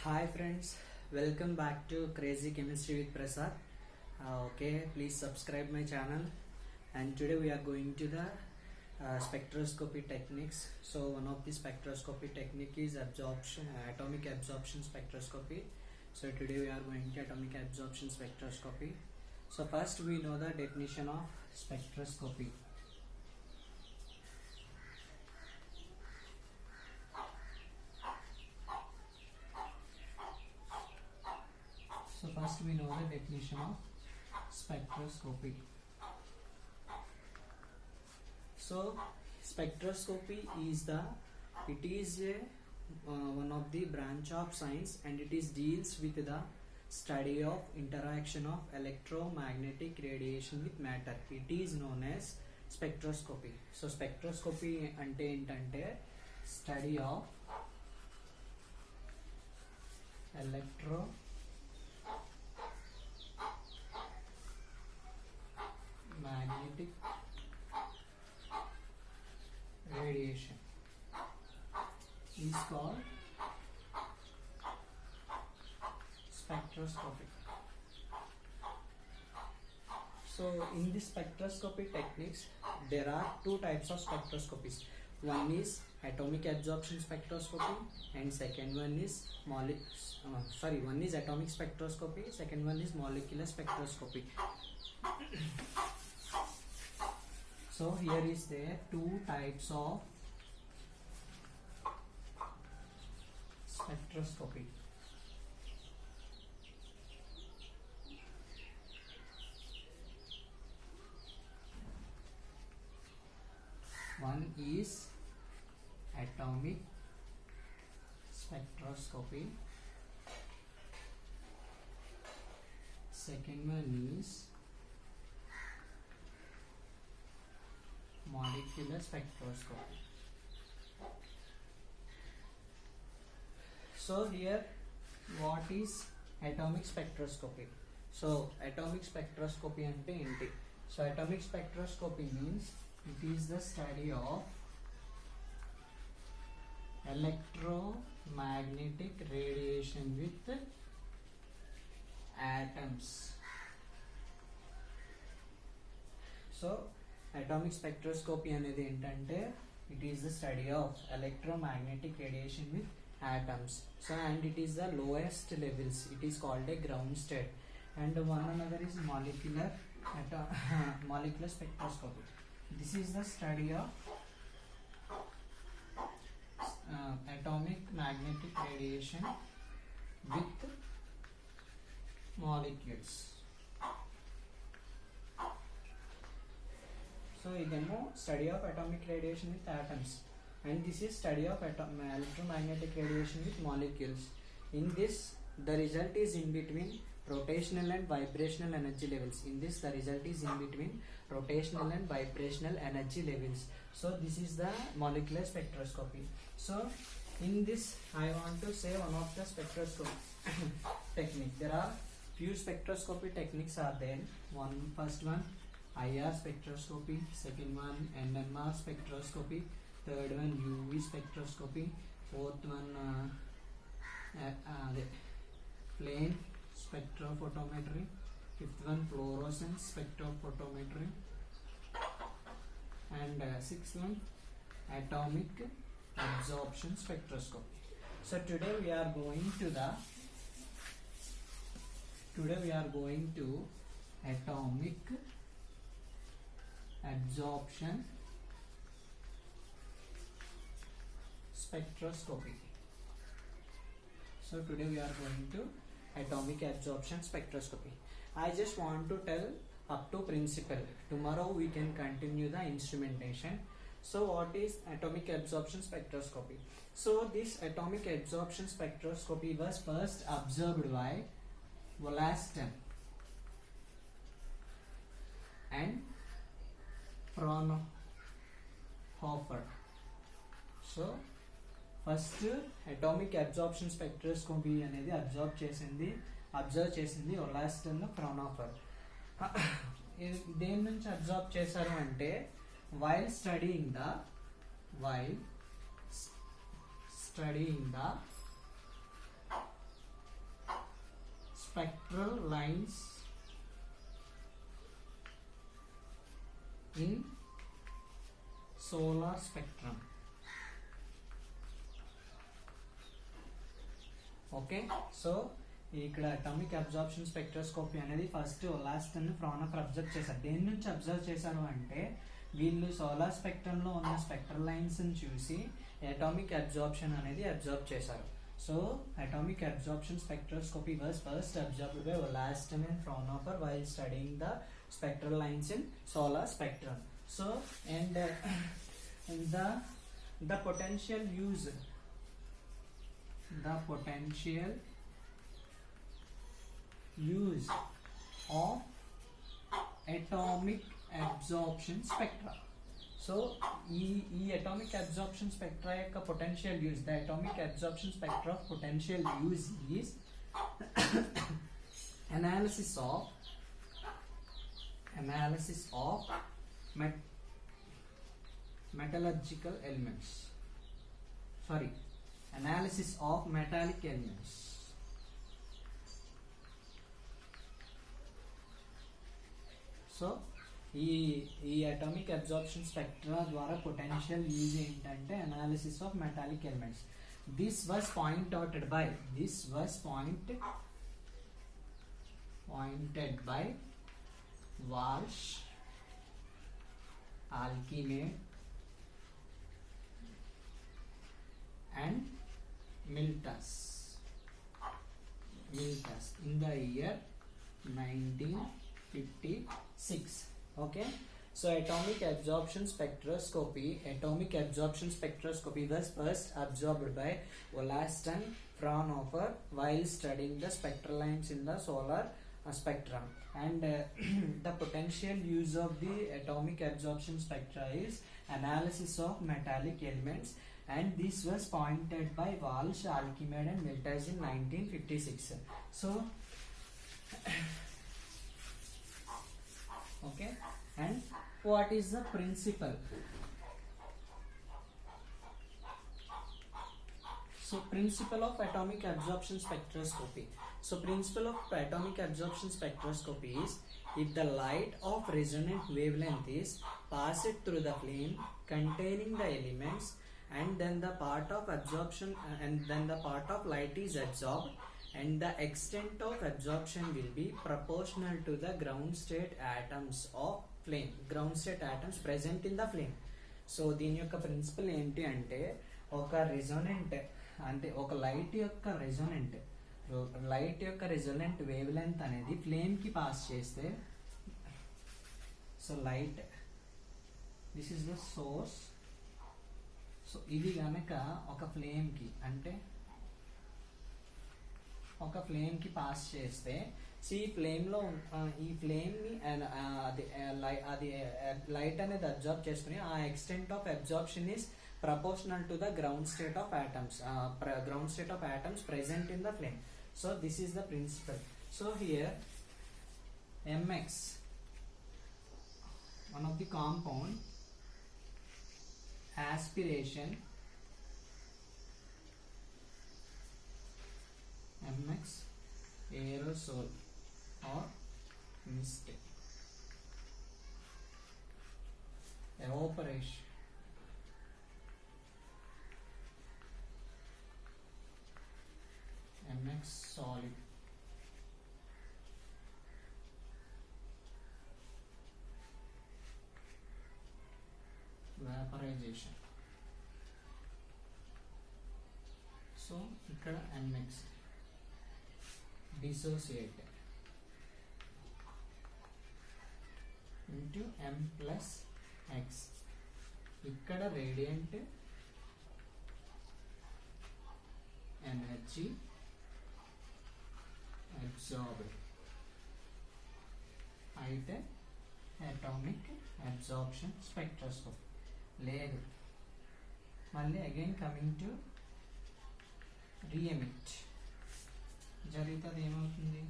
Hi friends, welcome back to Crazy Chemistry with Prasad. Okay, please subscribe my channel. And today we are going to the spectroscopy techniques. So one of the spectroscopy technique is atomic absorption spectroscopy. So today we are going to atomic absorption spectroscopy. So first we know the definition of spectroscopy. So first we know the definition of spectroscopy. So spectroscopy is one of the branch of science, and it is deals with the study of interaction of electromagnetic radiation with matter. It is known as spectroscopy. So spectroscopy ante entante study of electromagnetic radiation is called spectroscopy. So in this spectroscopy techniques, there are two types of spectroscopies. One is atomic absorption spectroscopy, and second one is one is atomic spectroscopy, second one is molecular spectroscopy. So here is there two types of spectroscopy. One is atomic spectroscopy, second one is molecular spectroscopy. So here, what is atomic spectroscopy? So atomic spectroscopy ante enti? So atomic spectroscopy means it is the study of electromagnetic radiation with atoms. So atomic spectroscopy అనేది ఏంటంటే it is the study of electromagnetic radiation with atoms. So and it is the lowest levels. It is called a ground state. And one another is molecular spectroscopy. This is the study of atomic magnetic radiation with molecules. So again, study of atomic radiation with atoms, and this is study of electromagnetic radiation with molecules. In this, the result is in between rotational and vibrational energy levels. In this, the result is in between rotational and vibrational energy levels. So this is the molecular spectroscopy. So in this, I want to say one of the spectroscopy technique. There are few spectroscopy techniques are there. First one IR spectroscopy, second one NMR spectroscopy, third one UV spectroscopy, fourth one plane spectrophotometry, fifth one fluorescence spectrophotometry, and sixth one atomic absorption spectroscopy. So today we are going to atomic absorption spectroscopy. So today we are going to atomic absorption spectroscopy. I just want to tell up to principle. Tomorrow we can continue the instrumentation. So what is atomic absorption spectroscopy? So this atomic absorption spectroscopy was first observed by Wollaston and Fraunhofer. So first atomic absorption spectroscopy అనేది observe చేసింది ఒలాస్టన్ ఫ్రౌన్హోఫర్. దేని నుంచి observe చేశారు అంటే while studying the spectral lines in solar spectrum. Okay, so ఇక్కడ atomic absorption spectroscopy అనేది first ఒలాస్టన్ ఫ్రానఫర్ observe చేశారు. దేని నుంచి అబ్జర్వ్ చేశారు అంటే వీళ్ళు సోలార్ స్పెక్ట్రమ్లో ఉన్న స్పెక్ట్రల్ లైన్స్ని చూసి అటామిక్ అబ్జార్ప్షన్ అనేది అబ్జర్వ్ చేశారు. So atomic absorption spectroscopy was first observed by Wollaston and Fraunhofer while studying the spectral lines in solar spectrum. So and the potential use of atomic absorption spectra. So ఈ atomic absorption spectra యొక్క potential use, the atomic absorption spectra of potential use is analysis of metallurgical elements, analysis of metallic elements. So ఈ atomic absorption spectra ద్వారా potential use ఏంటంటే analysis of metallic elements. This was pointed by Walsh, Archimede and Miltas in the year 1956. Okay, so atomic absorption spectroscopy was first observed by Wollaston Fraunhofer while studying the spectral lines in the solar spectrum. And the potential use of the atomic absorption spectra is analysis of metallic elements, and this was pointed by Walsh, Archimede and Miltas in 1956. So okay, and what is the principle? So principle of atomic absorption spectroscopy. So principle of atomic absorption spectroscopy is, if the light of resonant wavelength is passed through the flame containing the elements, and then the part of absorption and then the part of light is absorbed, and the extent of absorption will be proportional to the ground state atoms of flame, ground state atoms present in the flame. So దీని యొక్క principal ఏంటి అంటే ఒక రెజోనెంట్ అంటే ఒక light యొక్క రెజోనెంట్ wave length అనేది ఫ్లేమ్కి pass చేస్తే, so light this is the source. So ఇది కనుక ఒక ఫ్లేమ్కి అంటే ఒక ఫ్లేమ్కి పాస్ చేస్తే, సో ఈ ఫ్లేమ్లో ఈ ఫ్లేమ్ని అది లైట్ అనేది అబ్జార్బ్ చేసుకుని ఆ extent of absorption is proportional to the ground state of atoms present in the flame. So this is the principle. So here mx, one of the compound, aspiration, mx aerosol or mist, evaporation, mx solid, vaporization. So ఇక్కడ mx dissociated into m plus x, ఇక్కడ radiant energy absorbed అయితే atomic absorption spectroscopy లేదు. మళ్ళీ again coming to రీఎమిట్ జరుగుతుంది, ఏమవుతుంది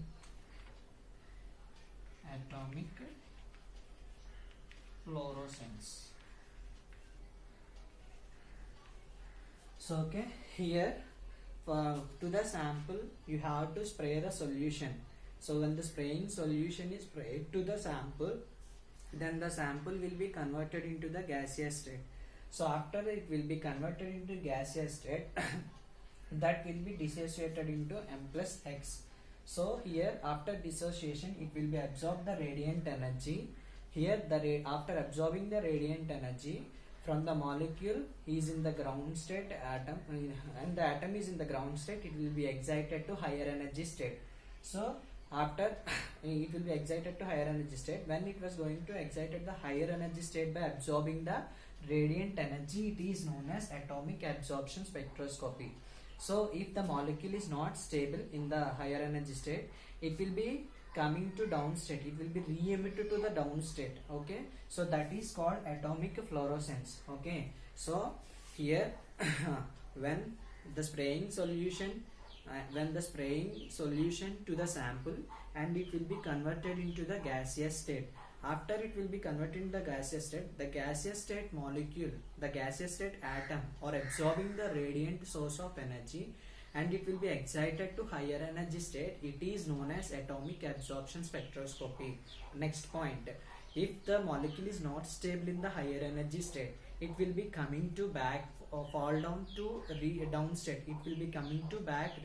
atomic fluorescence. So okay, here to the sample you have to spray the solution. So when the spraying solution is sprayed to the sample, then the sample will be converted into the gaseous state. So after it will be converted into gaseous state, that will be dissociated into M plus X. So here after dissociation it will be absorb the radiant energy. Here after absorbing the radiant energy from the molecule is in the ground state atom, and the atom is in the ground state, it will be excited to higher energy state. So after it will be excited to higher energy state, when it was going to excited the higher energy state by absorbing the radiant energy, it is known as atomic absorption spectroscopy. So if the molecule is not stable in the higher energy state, it will be coming to down state, it will be re-emitted to the down state. Okay, so that is called atomic fluorescence. Okay, so here when the spraying solution to the sample, and it will be converted into the gaseous state. After it will be converted into the gaseous state, the gaseous state molecule, the gaseous state atom or absorbing the radiant source of energy, and it will be excited to higher energy state, it is known as atomic absorption spectroscopy. Next point, if the molecule is not stable in the higher energy state, it will be coming to back or fall down to down state, it will be coming to back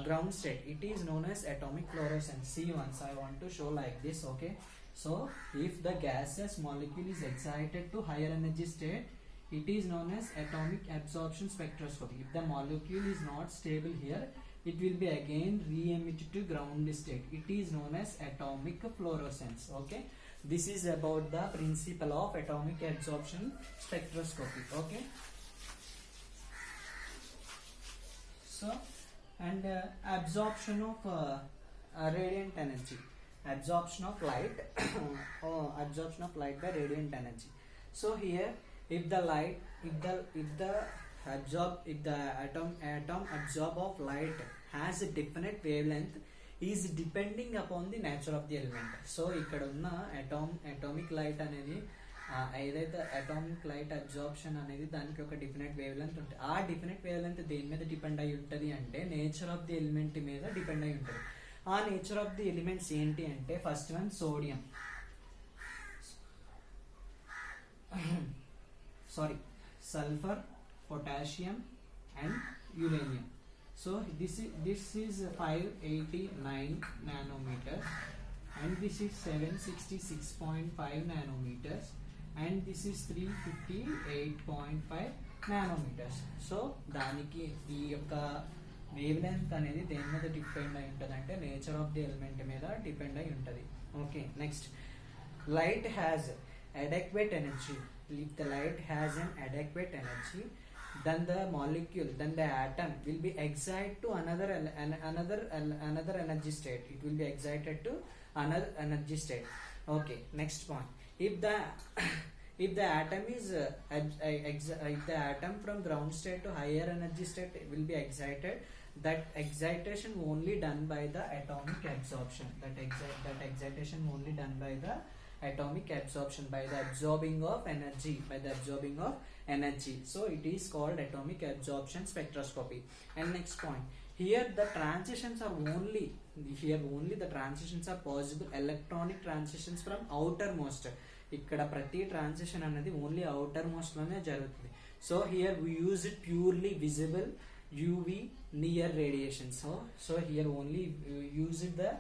ground state, it is known as atomic fluorescence. See, once I want to show like this. Okay, so if the gaseous molecule is excited to higher energy state, it is known as atomic absorption spectroscopy. If the molecule is not stable here, it will be again re-emitted to ground state, it is known as atomic fluorescence. Okay, this is about the principle of atomic absorption spectroscopy. Okay, so and absorption of radiant energy, absorption of light absorption of light by radiant energy. So here, if the atom absorb of light has a definite wavelength, is depending upon the nature of the element. So ఇక్కడ ఉన్న atomic light అనేది ఏదైతే atomic light absorption అనేది దానికి ఒక definite wave length ఉంటుంది. ఆ definite wave length దేని మీద డిపెండ్ అయి ఉంటుంది అంటే నేచర్ ఆఫ్ ది ఎలిమెంట్ మీద డిపెండ్ అయి ఉంటుంది. ఆ నేచర్ ఆఫ్ ది ఎలిమెంట్స్ ఏంటి అంటే, first one sodium, sulfur, potassium and uranium. So this is 589 nanometers, and this is 766.5 nanometers, and this is 358.5 nanometers. So దానికి ఈ యొక్క వేవ్ లెంత్ అనేది దేని మీద డిపెండ్ అయి ఉంటుంది అంటే నేచర్ ఆఫ్ ది ఎలిమెంట్ మీద డిపెండ్ అయి ఉంటుంది. Okay, next, light has adequate energy. If the light has an adequate energy, then the molecule, then the atom will be excited to another energy state. It will be excited to another energy state. Okay, next point, if the atom is if the atom from ground state to higher energy state will be excited, that excitation only done by the atomic absorption, that excitation only done by the atomic absorption, by the absorbing of energy, so it is called atomic absorption spectroscopy. And next point, here the transitions are only the transitions are possible, electronic transitions from outermost. ఇక్కడ ప్రతి transition అనేది only outer most లోనే జరుగుతుంది. So here we use it purely visible UV near radiation. So here only use it the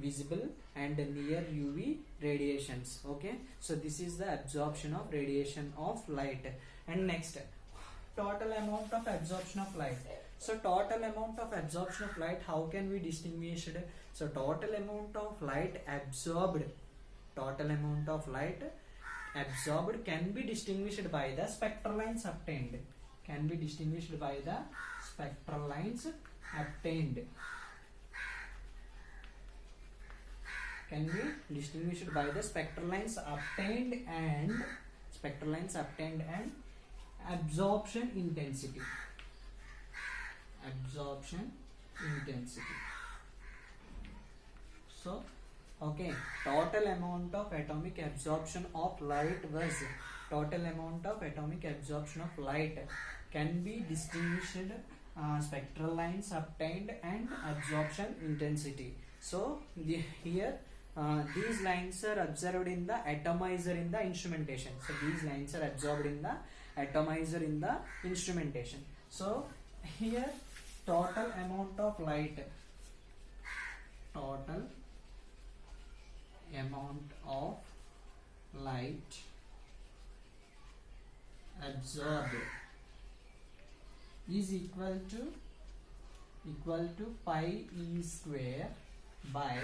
visible and near UV radiations. Okay, so this is the absorption of radiation of light. And next, total amount of absorption of light. So total amount of absorption of light, how can we distinguish it? So total amount of light absorbed can be distinguished by the spectral lines obtained. Can be distinguished by the spectral lines obtained. Can be distinguished by the spectral lines obtained and absorption intensity. So okay, total amount of atomic absorption of light can be distinguished spectral lines obtained and absorption intensity. So here these lines are observed in the atomizer in the instrumentation. So these lines are absorbed in the atomizer in the instrumentation. So here total amount of light absorbed is equal to pi e square by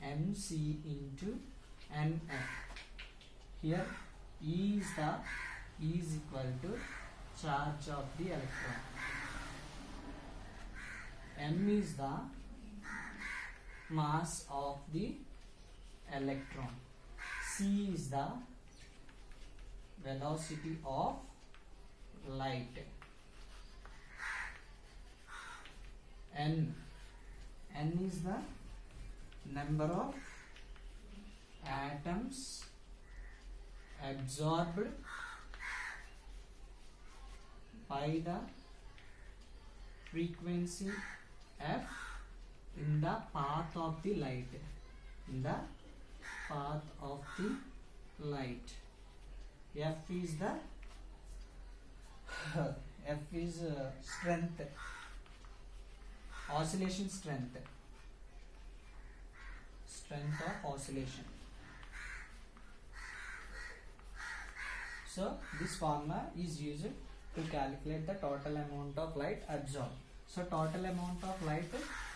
mc into nf. Here E is equal to charge of the electron, m is the mass of the electron, c is the velocity of light, n is the number of atoms absorbed by the frequency f in the path of the light, f is strength, oscillation strength of oscillation. So this formula is used to calculate the total amount of light absorbed. So total amount of light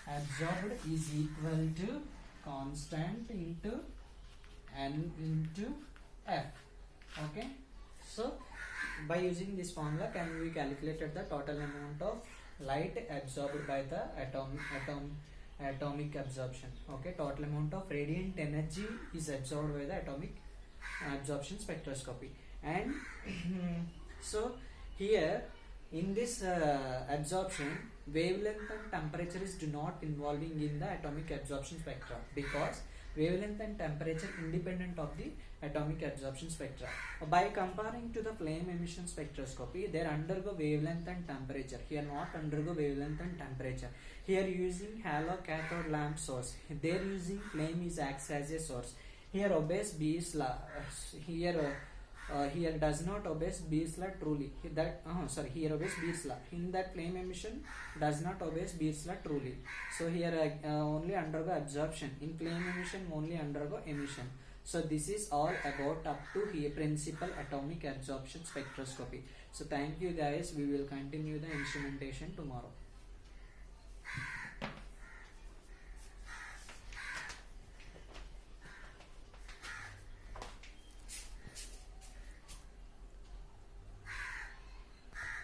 absorbed is equal to constant into n into f. Okay, so by using this formula can we calculated the total amount of light absorbed by the atomic absorption. Okay, total amount of radiant energy is absorbed by the atomic absorption spectroscopy. And so here in this absorption, wavelength and temperature is do not involving in the atomic absorption spectra, because wavelength and temperature independent of the atomic absorption spectra. By comparing to the flame emission spectroscopy, they undergo wavelength and temperature. Here not undergo wavelength and temperature. Here using halo cathode lamp source. There using flame is acts as a source. Here obeys Beer's law. Here does not obey Beer's law truly. Here obeys Beer's law. In that flame emission does not obey Beer's law truly. So here only undergo absorption. In flame emission only undergo emission. So this is all about up to here principal atomic absorption spectroscopy. So thank you guys. We will continue the instrumentation tomorrow.